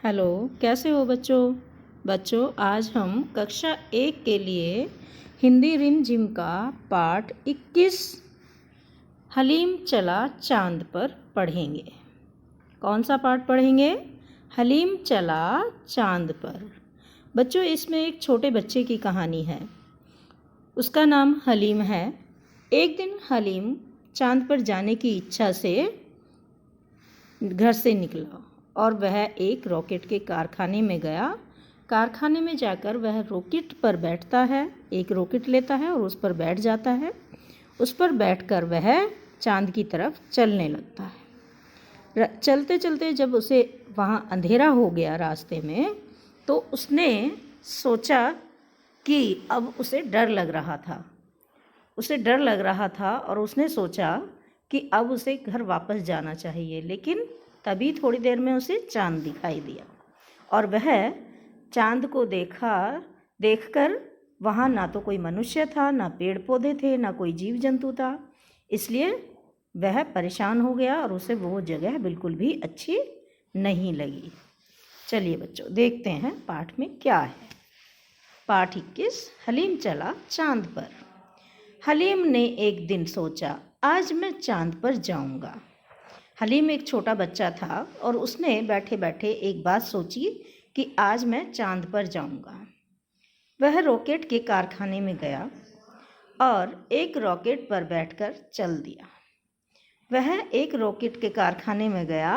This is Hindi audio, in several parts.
हेलो, कैसे हो बच्चों आज हम कक्षा 1 के लिए हिंदी रिम झिम का पाठ 21 हलीम चला चांद पर पढ़ेंगे। कौन सा पाठ पढ़ेंगे? हलीम चला चांद पर। बच्चों, इसमें एक छोटे बच्चे की कहानी है। उसका नाम हलीम है। एक दिन हलीम चांद पर जाने की इच्छा से घर से निकला और वह एक रॉकेट के कारखाने में गया। कारखाने में जाकर वह रॉकेट पर बैठता है, एक रॉकेट लेता है और उस पर बैठ जाता है। उस पर बैठकर वह चांद की तरफ चलने लगता है। चलते चलते जब उसे वहाँ अंधेरा हो गया रास्ते में, तो उसने सोचा कि अब उसे डर लग रहा था और उसने सोचा कि अब उसे घर वापस जाना चाहिए। लेकिन तभी थोड़ी देर में उसे चांद दिखाई दिया और वह चांद को देखकर वहाँ ना तो कोई मनुष्य था, ना पेड़ पौधे थे, ना कोई जीव जंतु था। इसलिए वह परेशान हो गया और उसे वो जगह बिल्कुल भी अच्छी नहीं लगी। चलिए बच्चों, देखते हैं पाठ में क्या है। पाठ 21 हलीम चला चांद पर। हलीम ने एक दिन सोचा, आज मैं चांद पर जाऊंगा। हलीम एक छोटा बच्चा था और उसने बैठे बैठे एक बात सोची कि आज मैं चांद पर जाऊंगा। वह रॉकेट के कारखाने में गया और एक रॉकेट पर बैठकर चल दिया। वह एक रॉकेट के कारखाने में गया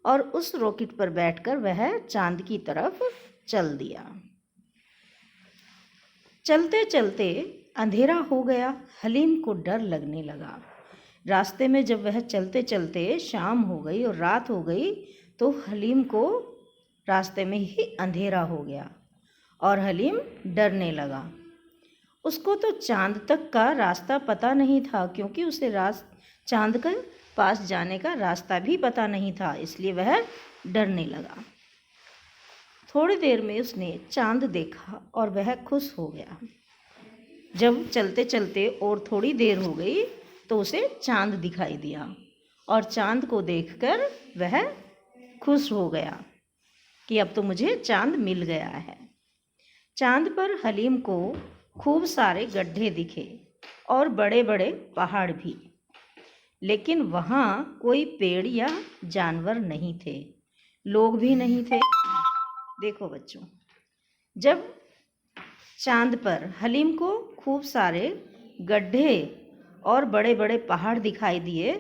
और उस रॉकेट पर बैठकर वह चांद की तरफ चल दिया। चलते चलते अंधेरा हो गया। हलीम को डर लगने लगा। रास्ते में जब वह चलते चलते शाम हो गई और रात हो गई, तो हलीम को रास्ते में ही अंधेरा हो गया और हलीम डरने लगा। उसको तो चांद तक का रास्ता पता नहीं था, क्योंकि उसे चांद के पास जाने का रास्ता भी पता नहीं था। इसलिए वह डरने लगा। थोड़ी देर में उसने चांद देखा और वह खुश हो गया। जब चलते चलते और थोड़ी देर हो गई, तो उसे चांद दिखाई दिया और चांद को देखकर वह खुश हो गया कि अब तो मुझे चांद मिल गया है। चांद पर हलीम को खूब सारे गड्ढे दिखे और बड़े बड़े पहाड़ भी, लेकिन वहाँ कोई पेड़ या जानवर नहीं थे, लोग भी नहीं थे। देखो बच्चों, जब चांद पर हलीम को खूब सारे गड्ढे और बड़े बड़े पहाड़ दिखाई दिए,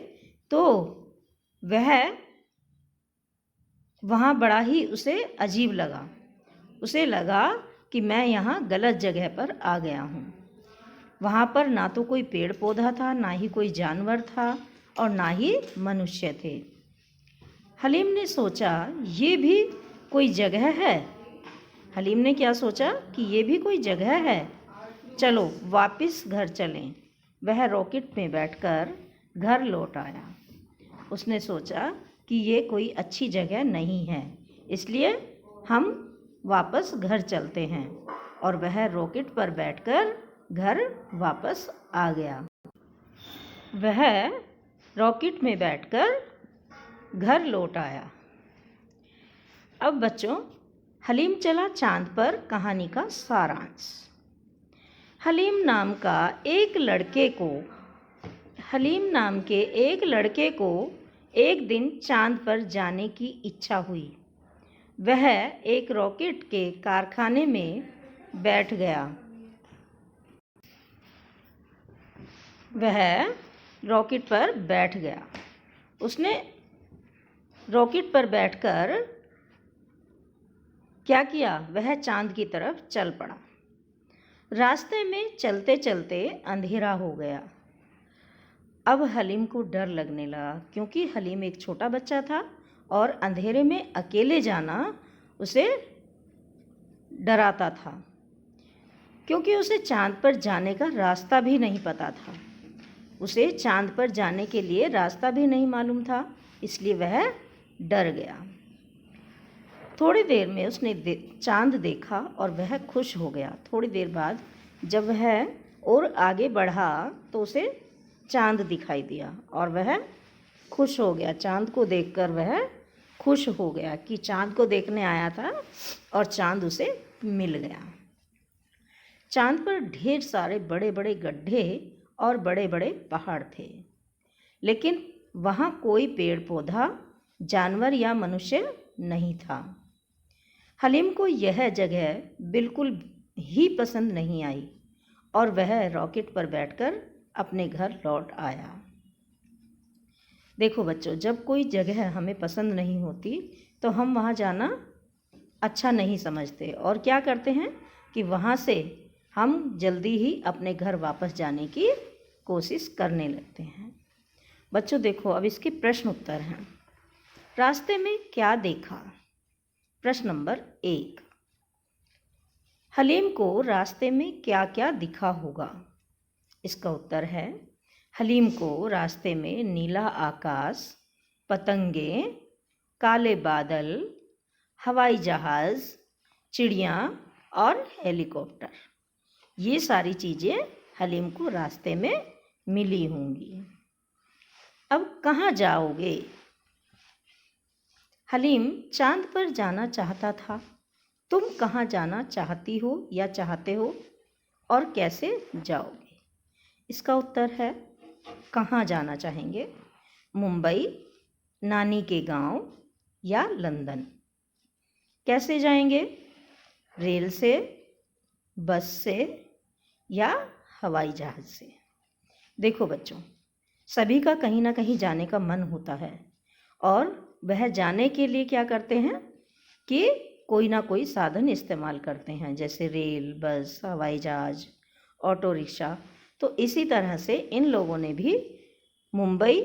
तो वह वहाँ बड़ा ही उसे अजीब लगा। उसे लगा कि मैं यहाँ गलत जगह पर आ गया हूँ। वहाँ पर ना तो कोई पेड़ पौधा था, ना ही कोई जानवर था और ना ही मनुष्य थे। हलीम ने सोचा, ये भी कोई जगह है। हलीम ने क्या सोचा कि ये भी कोई जगह है, चलो वापस घर चलें। वह रॉकेट में बैठकर घर लौट आया। उसने सोचा कि ये कोई अच्छी जगह नहीं है, इसलिए हम वापस घर चलते हैं। और वह रॉकेट पर बैठकर घर वापस आ गया। वह रॉकेट में बैठकर घर लौट आया। अब बच्चों, हलीम चला चांद पर कहानी का सारांश। हलीम नाम के एक लड़के को एक दिन चांद पर जाने की इच्छा हुई। वह एक रॉकेट के कारखाने में बैठ गया। वह रॉकेट पर बैठ गया। उसने रॉकेट पर बैठकर क्या किया? वह चांद की तरफ चल पड़ा। रास्ते में चलते चलते अंधेरा हो गया। अब हलीम को डर लगने लगा, क्योंकि हलीम एक छोटा बच्चा था और अंधेरे में अकेले जाना उसे डराता था, क्योंकि उसे चांद पर जाने का रास्ता भी नहीं पता था। उसे चांद पर जाने के लिए रास्ता भी नहीं मालूम था, इसलिए वह डर गया। थोड़ी देर में उसने चांद देखा और वह खुश हो गया। थोड़ी देर बाद जब वह और आगे बढ़ा, तो उसे चांद दिखाई दिया और वह खुश हो गया। चांद को देखकर वह खुश हो गया कि चाँद को देखने आया था और चाँद उसे मिल गया। चाँद पर ढेर सारे बड़े बड़े गड्ढे और बड़े बड़े पहाड़ थे, लेकिन वहाँ कोई पेड़ पौधा, जानवर या मनुष्य नहीं था। हलीम को यह जगह बिल्कुल ही पसंद नहीं आई और वह रॉकेट पर बैठकर अपने घर लौट आया। देखो बच्चों, जब कोई जगह हमें पसंद नहीं होती तो हम वहाँ जाना अच्छा नहीं समझते और क्या करते हैं कि वहाँ से हम जल्दी ही अपने घर वापस जाने की कोशिश करने लगते हैं। बच्चों देखो, अब इसके प्रश्न उत्तर हैं। रास्ते में क्या देखा? प्रश्न नंबर 1, हलीम को रास्ते में क्या क्या दिखा होगा? इसका उत्तर है, हलीम को रास्ते में नीला आकाश, पतंगें, काले बादल, हवाई जहाज़, चिड़िया और हेलीकॉप्टर, ये सारी चीज़ें हलीम को रास्ते में मिली होंगी। अब कहाँ जाओगे? हलीम चाँद पर जाना चाहता था। तुम कहाँ जाना चाहती हो या चाहते हो और कैसे जाओगे? इसका उत्तर है, कहाँ जाना चाहेंगे? मुंबई, नानी के गांव या लंदन। कैसे जाएंगे? रेल से, बस से या हवाई जहाज़ से। देखो बच्चों, सभी का कहीं ना कहीं जाने का मन होता है और वह जाने के लिए क्या करते हैं कि कोई ना कोई साधन इस्तेमाल करते हैं, जैसे रेल, बस, हवाई जहाज़, ऑटो रिक्शा। तो इसी तरह से इन लोगों ने भी मुंबई,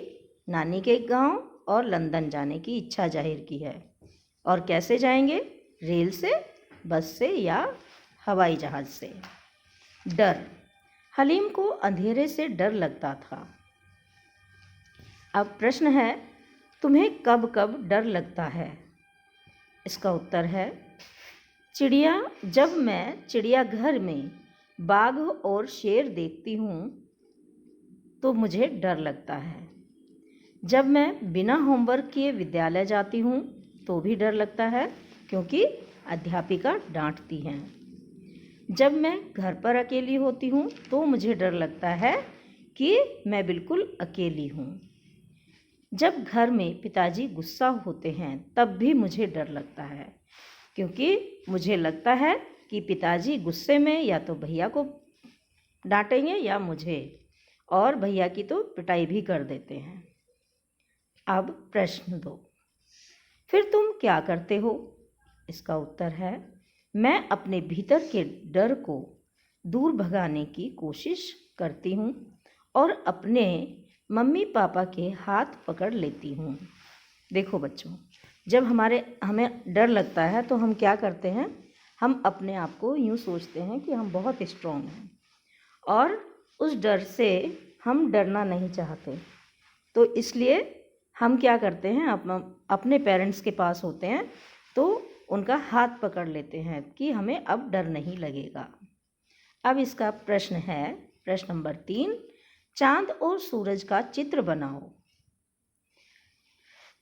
नानी के गांव और लंदन जाने की इच्छा जाहिर की है। और कैसे जाएंगे? रेल से, बस से या हवाई जहाज़ से। डर, हलीम को अंधेरे से डर लगता था। अब प्रश्न है, तुम्हें कब कब डर लगता है? इसका उत्तर है, जब मैं चिड़ियाघर में बाघ और शेर देखती हूँ तो मुझे डर लगता है। जब मैं बिना होमवर्क किए विद्यालय जाती हूँ तो भी डर लगता है, क्योंकि अध्यापिका डांटती हैं। जब मैं घर पर अकेली होती हूँ तो मुझे डर लगता है कि मैं बिल्कुल अकेली हूँ। जब घर में पिताजी गुस्सा होते हैं तब भी मुझे डर लगता है, क्योंकि मुझे लगता है कि पिताजी गुस्से में या तो भैया को डांटेंगे या मुझे, और भैया की तो पिटाई भी कर देते हैं। अब प्रश्न 2, फिर तुम क्या करते हो? इसका उत्तर है, मैं अपने भीतर के डर को दूर भगाने की कोशिश करती हूँ और अपने मम्मी पापा के हाथ पकड़ लेती हूँ। देखो बच्चों, जब हमें डर लगता है तो हम क्या करते हैं, हम अपने आप को यूँ सोचते हैं कि हम बहुत स्ट्रॉन्ग हैं और उस डर से हम डरना नहीं चाहते। तो इसलिए हम क्या करते हैं, अपने पेरेंट्स के पास होते हैं तो उनका हाथ पकड़ लेते हैं कि हमें अब डर नहीं लगेगा। अब इसका प्रश्न है, प्रश्न नंबर 3, चाँद और सूरज का चित्र बनाओ।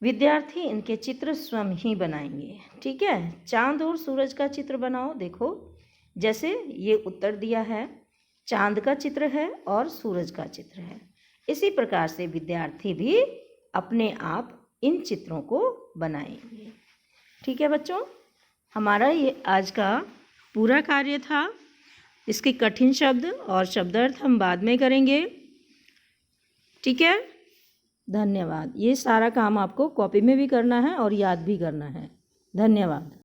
विद्यार्थी इनके चित्र स्वयं ही बनाएंगे। ठीक है, चाँद और सूरज का चित्र बनाओ। देखो, जैसे ये उत्तर दिया है, चाँद का चित्र है और सूरज का चित्र है। इसी प्रकार से विद्यार्थी भी अपने आप इन चित्रों को बनाएंगे। ठीक है बच्चों, हमारा ये आज का पूरा कार्य था। इसके कठिन शब्द और शब्दार्थ हम बाद में करेंगे। ठीक है, धन्यवाद। ये सारा काम आपको कॉपी में भी करना है और याद भी करना है। धन्यवाद।